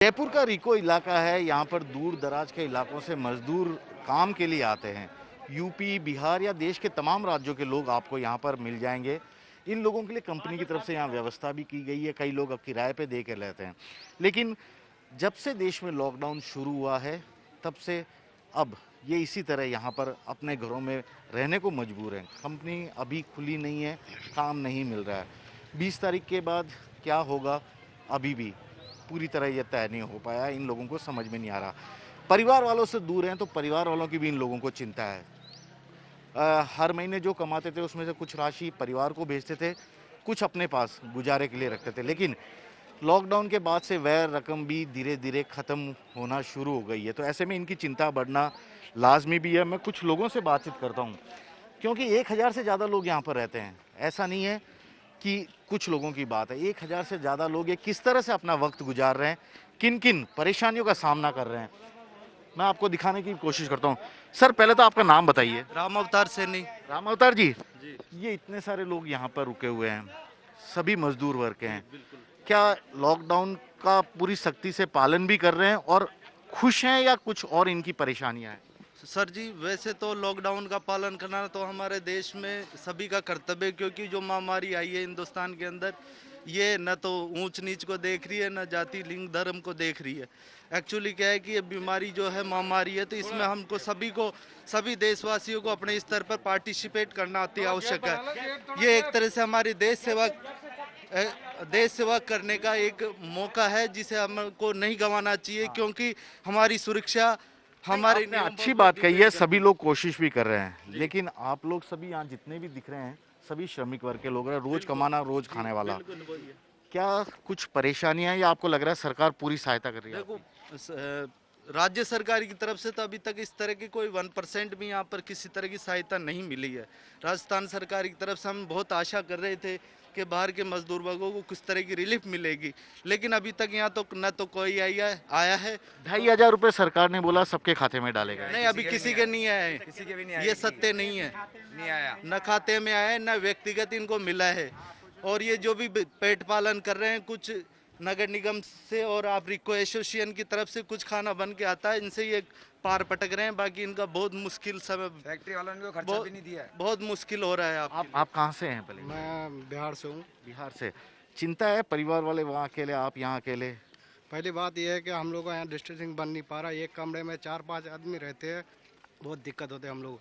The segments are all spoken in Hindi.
जयपुर का रिको इलाका है। यहाँ पर दूर दराज के इलाकों से मजदूर काम के लिए आते हैं। यूपी, बिहार या देश के तमाम राज्यों के लोग आपको यहाँ पर मिल जाएंगे। इन लोगों के लिए कंपनी की तरफ से यहाँ व्यवस्था भी की गई है। कई लोग अब किराए पे दे के रहते हैं। लेकिन जब से देश में लॉकडाउन शुरू हुआ है, तब से अब ये इसी तरह यहाँ पर अपने घरों में रहने को मजबूर हैं। कंपनी अभी खुली नहीं है, काम नहीं मिल रहा है। 20 तारीख के बाद क्या होगा, अभी भी पूरी तरह ये तय नहीं हो पाया। इन लोगों को समझ में नहीं आ रहा। परिवार वालों से दूर हैं तो परिवार वालों की भी इन लोगों को चिंता है। हर महीने जो कमाते थे उसमें से कुछ राशि परिवार को भेजते थे, कुछ अपने पास गुजारे के लिए रखते थे। लेकिन लॉकडाउन के बाद से वह रकम भी धीरे धीरे ख़त्म होना शुरू हो गई है। तो ऐसे में इनकी चिंता बढ़ना लाजमी भी है। मैं कुछ लोगों से बातचीत करता हूँ, क्योंकि 1000 से ज़्यादा लोग यहाँ पर रहते हैं। ऐसा नहीं है कि कुछ लोगों की बात है, 1000 से ज़्यादा लोग ये किस तरह से अपना वक्त गुजार रहे हैं, किन किन परेशानियों का सामना कर रहे हैं, मैं आपको दिखाने की कोशिश करता हूँ। सर, पहले तो आपका नाम बताइए। राम अवतार सैनी। राम अवतार जी, ये इतने सारे लोग यहाँ पर रुके हुए हैं, सभी मजदूर वर्ग के हैं। क्या लॉकडाउन का पूरी सख्ती से पालन भी कर रहे हैं और खुश हैं, या कुछ और इनकी परेशानियां हैं? सर जी, वैसे तो लॉकडाउन का पालन करना तो हमारे देश में सभी का कर्तव्य है, क्योंकि जो महामारी आई है हिंदुस्तान के अंदर, ये न तो ऊंच नीच को देख रही है, न जाति लिंग धर्म को देख रही है। एक्चुअली क्या है कि ये बीमारी जो है महामारी है, तो इसमें हमको सभी देशवासियों को अपने स्तर पर पार्टिसिपेट करना अति आवश्यक है। ये एक तरह से हमारी देश सेवा करने का एक मौका है, जिसे हमको नहीं गंवाना चाहिए, क्योंकि हमारी सुरक्षा हमारी अच्छी बात कही है। सभी लोग कोशिश भी कर रहे हैं, लेकिन आप लोग सभी यहाँ जितने भी दिख रहे हैं, सभी श्रमिक वर्ग के लोग हैं, रोज कमाना रोज खाने वाला। क्या कुछ परेशानियां हैं, या आपको लग रहा है सरकार पूरी सहायता कर रही है? देखो, राज्य सरकार की तरफ से तो अभी तक इस तरह की कोई 1% भी यहाँ पर किसी तरह की सहायता नहीं मिली है। राजस्थान सरकार की तरफ से हम बहुत आशा कर रहे थे कि बाहर के मजदूर वर्गों को किस तरह की रिलीफ मिलेगी, लेकिन अभी तक यहाँ तो न तो कोई आया है। 2500 रुपए सरकार ने बोला सबके खाते में डालेगा। नहीं, अभी किसी के नहीं आए, किसी के भी नहीं आया। ये सत्य नहीं है, नहीं आया, न खाते में आया है, न व्यक्तिगत इनको मिला है। और ये जो भी पेट पालन कर रहे हैं, कुछ नगर निगम से और आप रिको एसोसिएशन की तरफ से कुछ खाना बन के आता है, इनसे ये पार पटक रहे हैं। बाकी इनका बहुत मुश्किल समय, फैक्ट्री वालों ने तो खर्चा भी नहीं दिया है। बहुत मुश्किल हो रहा है। आप कहाँ से हैं? पहले मैं बिहार से हूँ। बिहार से। चिंता है परिवार वाले वहाँ अकेले, आप यहाँ अकेले? पहली बात यह है कि हम लोग का यहाँ डिस्टेंसिंग बन नहीं पा रहा। एक कमरे में 4-5 आदमी रहते हैं, बहुत दिक्कत होते हैं हम लोग।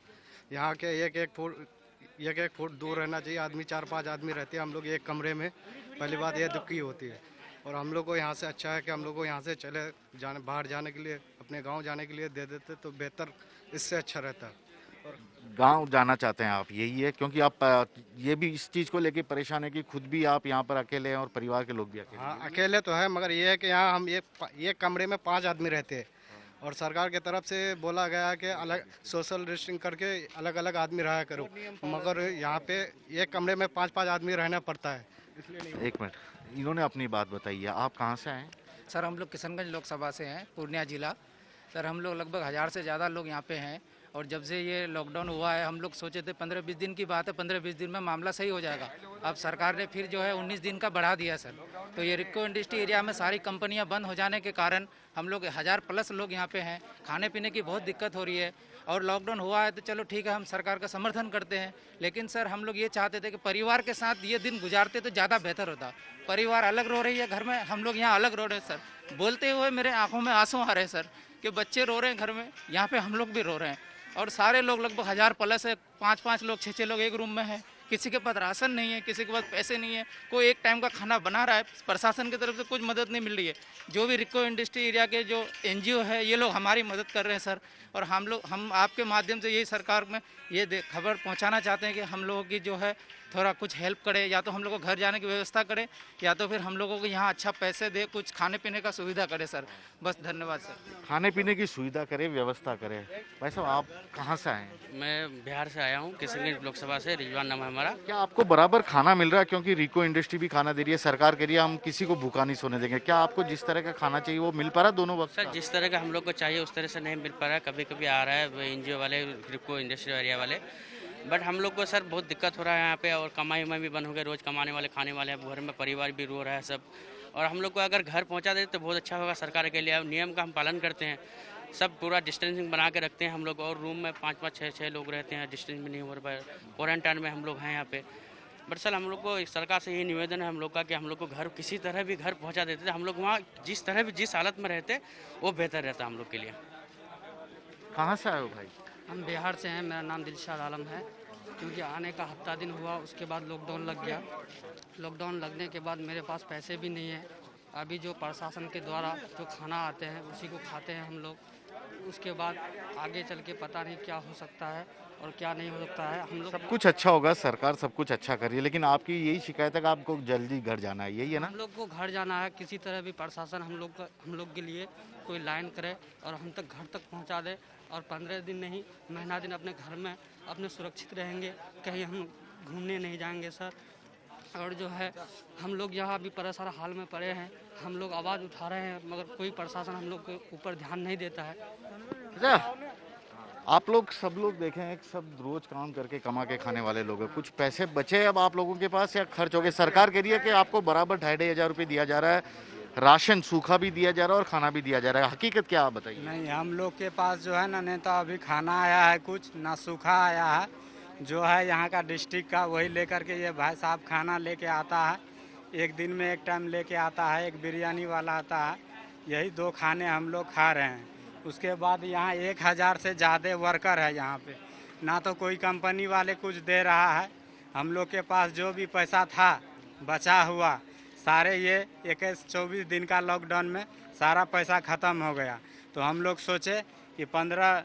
यहाँ के एक फुट दूर रहना चाहिए आदमी। 4-5 आदमी रहते हैं हम लोग एक कमरे में। पहली बात यह दुखी होती है। और हम लोग को यहाँ से अच्छा है कि हम लोग को यहाँ से बाहर जाने के लिए, अपने गाँव जाने के लिए दे देते तो बेहतर, इससे अच्छा रहता। गांव जाना चाहते हैं आप, यही है? क्योंकि आप ये भी इस चीज़ को लेके परेशान है कि खुद भी आप यहाँ पर अकेले हैं और परिवार के लोग भी अकेले। हाँ, अकेले तो है, मगर ये है कि यहाँ हम एक कमरे में 5 आदमी रहते हैं। और सरकार की तरफ से बोला गया कि अलग सोशल डिस्टेंसिंग करके अलग अलग आदमी रहा करो, मगर यहाँ पे एक कमरे में 5-5 आदमी रहना पड़ता है, इसलिए नहीं। एक मिनट, इन्होंने अपनी बात बताई है। आप कहाँ से आए? सर, हम लोग किशनगंज लोकसभा से हैं, पूर्णिया जिला। सर, हम लोग लगभग 1000 से ज़्यादा लोग यहाँ पे हैं। और जब से ये लॉकडाउन हुआ है, हम लोग सोचे थे 15-20 दिन की बात है, 15-20 दिन में मामला सही हो जाएगा। अब सरकार ने फिर जो है 19 दिन का बढ़ा दिया सर। तो ये रिको इंडस्ट्री एरिया में सारी कंपनियां बंद हो जाने के कारण हम लोग 1000+ लोग यहाँ पे हैं। खाने पीने की बहुत दिक्कत हो रही है। और लॉकडाउन हुआ है तो चलो ठीक है, हम सरकार का समर्थन करते हैं, लेकिन सर हम लोग ये चाहते थे कि परिवार के साथ ये दिन गुजारते तो ज़्यादा बेहतर होता। परिवार अलग रो रही है घर में, हम लोग यहाँ अलग रो रहे हैं सर। बोलते हुए मेरे आंखों में आंसू आ रहे हैं सर, कि बच्चे रो रहे हैं घर में, यहाँ पे हम लोग भी रो रहे हैं। और सारे लोग लगभग 1000+ है, 5-5 लोग, 6-6 लोग एक रूम में हैं। किसी के पास राशन नहीं है, किसी के पास पैसे नहीं है, कोई एक टाइम का खाना बना रहा है। प्रशासन की तरफ से कुछ मदद नहीं मिल रही है। जो भी रिको इंडस्ट्री एरिया के जो NGO है, ये लोग हमारी मदद कर रहे हैं सर। और हम आपके माध्यम से यही सरकार में ये खबर पहुंचाना चाहते हैं कि हम लोगों की जो है थोड़ा कुछ हेल्प करे, या तो हम लोग को घर जाने की व्यवस्था करे, या तो फिर हम लोगों को यहाँ अच्छा पैसे दे, कुछ खाने पीने का सुविधा करे सर। बस, धन्यवाद सर। खाने पीने की सुविधा करे, व्यवस्था करे। भाई साहब, आप कहाँ से आए? मैं बिहार से आया हूँ, किशनगंज लोकसभा से। रिजवान नाम है हमारा। क्या आपको बराबर खाना मिल रहा है? क्योंकि रिको इंडस्ट्री भी खाना दे रही है, सरकार कह रही है हम किसी को भूखा नहीं सोने देंगे। क्या आपको जिस तरह का खाना चाहिए वो मिल पा रहा है दोनों वक्त? सर, जिस तरह का हम लोग को चाहिए उस तरह से नहीं मिल पा रहा है। कभी कभी आ रहा है NGO वाले, रिको इंडस्ट्री एरिया वाले, बट हम लोग को सर बहुत दिक्कत हो रहा है यहाँ पे। और कमाई उमाई भी बंद हो गई, रोज़ कमाने वाले खाने वाले हैं, घर में परिवार भी रो रहा है सब। और हम लोग को अगर घर पहुंचा दे तो बहुत अच्छा होगा सरकार के लिए। अब नियम का हम पालन करते हैं, सब पूरा डिस्टेंसिंग बना के रखते हैं हम लोग, और रूम में 5-5, 6-6 लोग रहते हैं, डिस्टेंस भी नहीं हो रहा है। क्वारंटाइन में हम लोग हैं यहाँ पे। बट सर हम लोग को सरकार से ये निवेदन है हम लोग का कि हम लोग को घर किसी तरह भी घर पहुँचा देते थे, हम लोग वहाँ जिस तरह भी जिस हालत में रहते वो बेहतर रहता हम लोग के लिए। कहाँ से आए हो भाई? हम बिहार से हैं, मेरा नाम दिलशाद आलम है। क्योंकि आने का हफ्ता दिन हुआ, उसके बाद लॉकडाउन लग गया। लॉकडाउन लगने के बाद मेरे पास पैसे भी नहीं है। अभी जो प्रशासन के द्वारा जो खाना आते हैं उसी को खाते हैं हम लोग। उसके बाद आगे चल के पता नहीं क्या हो सकता है और क्या नहीं हो सकता है। हम लोग सब कुछ अच्छा होगा, सरकार सब कुछ अच्छा कर रही है, लेकिन आपकी यही शिकायत है कि आपको जल्दी घर जाना है, यही है ना? हम लोग को घर जाना है, किसी तरह भी प्रशासन हम लोग के लिए कोई लाइन करे और हम तक घर तक पहुंचा दे। और 15 दिन नहीं, महीना दिन अपने घर में अपने सुरक्षित रहेंगे, कहीं हम घूमने नहीं जाएंगे सर। और जो है हम लोग यहाँ भी परेशान हाल में पड़े हैं, हम लोग आवाज़ उठा रहे हैं मगर कोई प्रशासन हम लोग के ऊपर ध्यान नहीं देता है। अच्छा, आप लोग सब लोग देखें, सब रोज काम करके कमा के खाने वाले लोग हैं, कुछ पैसे बचे अब आप लोगों के पास या खर्च हो गए? सरकार कह रही है कि आपको बराबर 2,500 रुपये दिया जा रहा है, राशन सूखा भी दिया जा रहा है और खाना भी दिया जा रहा है, हकीकत क्या आप बताइए? नहीं, हम लोग के पास जो है ना नेता अभी खाना आया है, कुछ ना सूखा आया है। जो है यहाँ का डिस्ट्रिक्ट का वही लेकर के ये भाई साहब खाना लेके आता है। एक दिन में एक टाइम लेके आता है, एक बिरयानी वाला आता है। यही 2 खाने हम लोग खा रहे हैं। उसके बाद यहाँ 1000 से ज़्यादा वर्कर है यहाँ पे, ना तो कोई कंपनी वाले कुछ दे रहा है। हम लोग के पास जो भी पैसा था बचा हुआ सारे ये 21-24 दिन का लॉकडाउन में सारा पैसा ख़त्म हो गया। तो हम लोग सोचे कि 15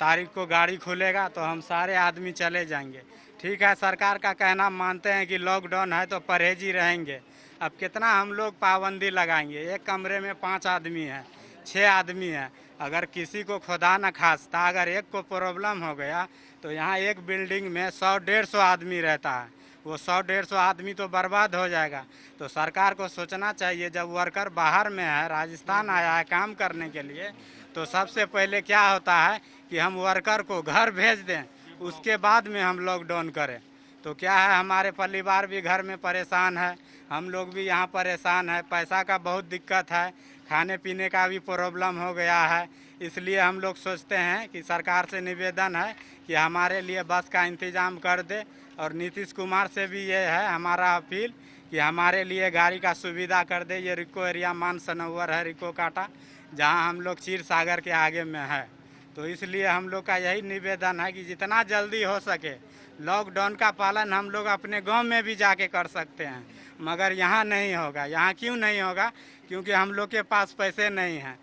तारीख को गाड़ी खुलेगा तो हम सारे आदमी चले जाएंगे। ठीक है, सरकार का कहना मानते हैं कि लॉकडाउन है तो परहेजी रहेंगे। अब कितना हम लोग पाबंदी लगाएंगे? एक कमरे में 5 आदमी हैं, 6 आदमी हैं। अगर किसी को खुदा न खास्ता अगर एक को प्रॉब्लम हो गया तो यहाँ एक बिल्डिंग में 100-150 आदमी रहता है। वो 100-150 आदमी तो बर्बाद हो जाएगा। तो सरकार को सोचना चाहिए, जब वर्कर बाहर में है, राजस्थान आया है काम करने के लिए, तो सबसे पहले क्या होता है कि हम वर्कर को घर भेज दें, उसके बाद में हम लॉकडाउन करें। तो क्या है, हमारे परिवार भी घर में परेशान है, हम लोग भी यहाँ परेशान है, पैसा का बहुत दिक्कत है, खाने पीने का भी प्रॉब्लम हो गया है। इसलिए हम लोग सोचते हैं कि सरकार से निवेदन है कि हमारे लिए बस का इंतज़ाम कर दे। और नीतीश कुमार से भी ये है हमारा अपील कि हमारे लिए गाड़ी का सुविधा कर दे। ये रिको एरिया मान सनोवर है, रिको काटा, जहाँ हम लोग क्षीर सागर के आगे में है। तो इसलिए हम लोग का यही निवेदन है कि जितना जल्दी हो सके लॉकडाउन का पालन हम लोग अपने गांव में भी जाके कर सकते हैं, मगर यहाँ नहीं होगा। यहाँ क्यों नहीं होगा? क्योंकि हम लोग के पास पैसे नहीं हैं।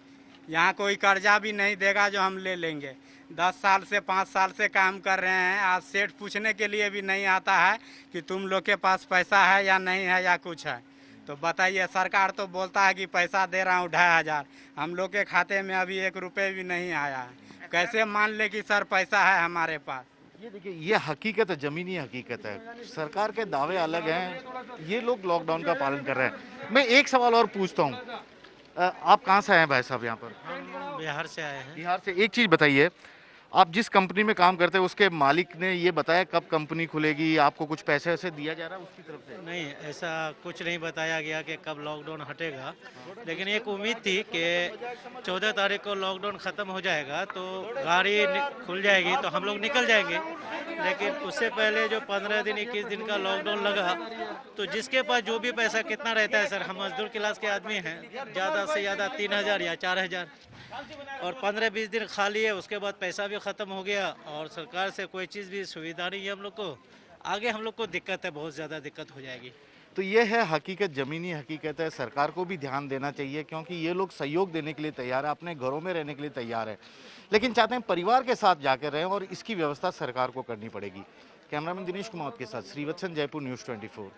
यहाँ कोई कर्जा भी नहीं देगा जो हम ले लेंगे। 10 साल से 5 साल से काम कर रहे हैं, आज सेठ पूछने के लिए भी नहीं आता है कि तुम लोग के पास पैसा है या नहीं है या कुछ है। तो बताइए, सरकार तो बोलता है कि पैसा दे रहा हूँ 2,500, हम लोग के खाते में अभी 1 रुपये भी नहीं आया है। कैसे मान ले कि सर पैसा है हमारे पास? ये देखिए, ये हकीकत है, जमीनी हकीकत है। सरकार के दावे अलग हैं, ये लोग लॉकडाउन का पालन कर रहे हैं। मैं एक सवाल और पूछता हूँ, आप कहाँ से आए हैं भाई साहब? यहाँ पर हम बिहार से आए हैं। बिहार से। एक चीज़ बताइए, आप जिस कंपनी में काम करते हैं उसके मालिक ने ये बताया कब कंपनी खुलेगी, आपको कुछ पैसे वैसे दिया जा रहा है उसकी तरफ से? नहीं, ऐसा कुछ नहीं बताया गया कि कब लॉकडाउन हटेगा, लेकिन एक उम्मीद थी कि 14 तारीख को लॉकडाउन ख़त्म हो जाएगा तो गाड़ी खुल जाएगी तो हम लोग निकल जाएंगे। लेकिन उससे पहले जो 15 दिन 21 दिन का लॉकडाउन लगा, तो जिसके पास जो भी पैसा कितना रहता है सर, हम मजदूर क्लास के आदमी हैं, ज़्यादा से ज़्यादा 3,000 या 4,000, और 15-20 दिन खा लिए, उसके बाद पैसा भी ख़त्म हो गया और सरकार से कोई चीज़ भी सुविधा नहीं है हम लोग को। आगे हम लोग को दिक्कत है, बहुत ज़्यादा दिक्कत हो जाएगी। तो ये है हकीकत, ज़मीनी हकीकत है। सरकार को भी ध्यान देना चाहिए क्योंकि ये लोग सहयोग देने के लिए तैयार है, अपने घरों में रहने के लिए तैयार है, लेकिन चाहते हैं परिवार के साथ जाकर रहें और इसकी व्यवस्था सरकार को करनी पड़ेगी। कैमरामैन दिनेश कुमार के साथ श्रीवत्सन, जयपुर न्यूज़ 24।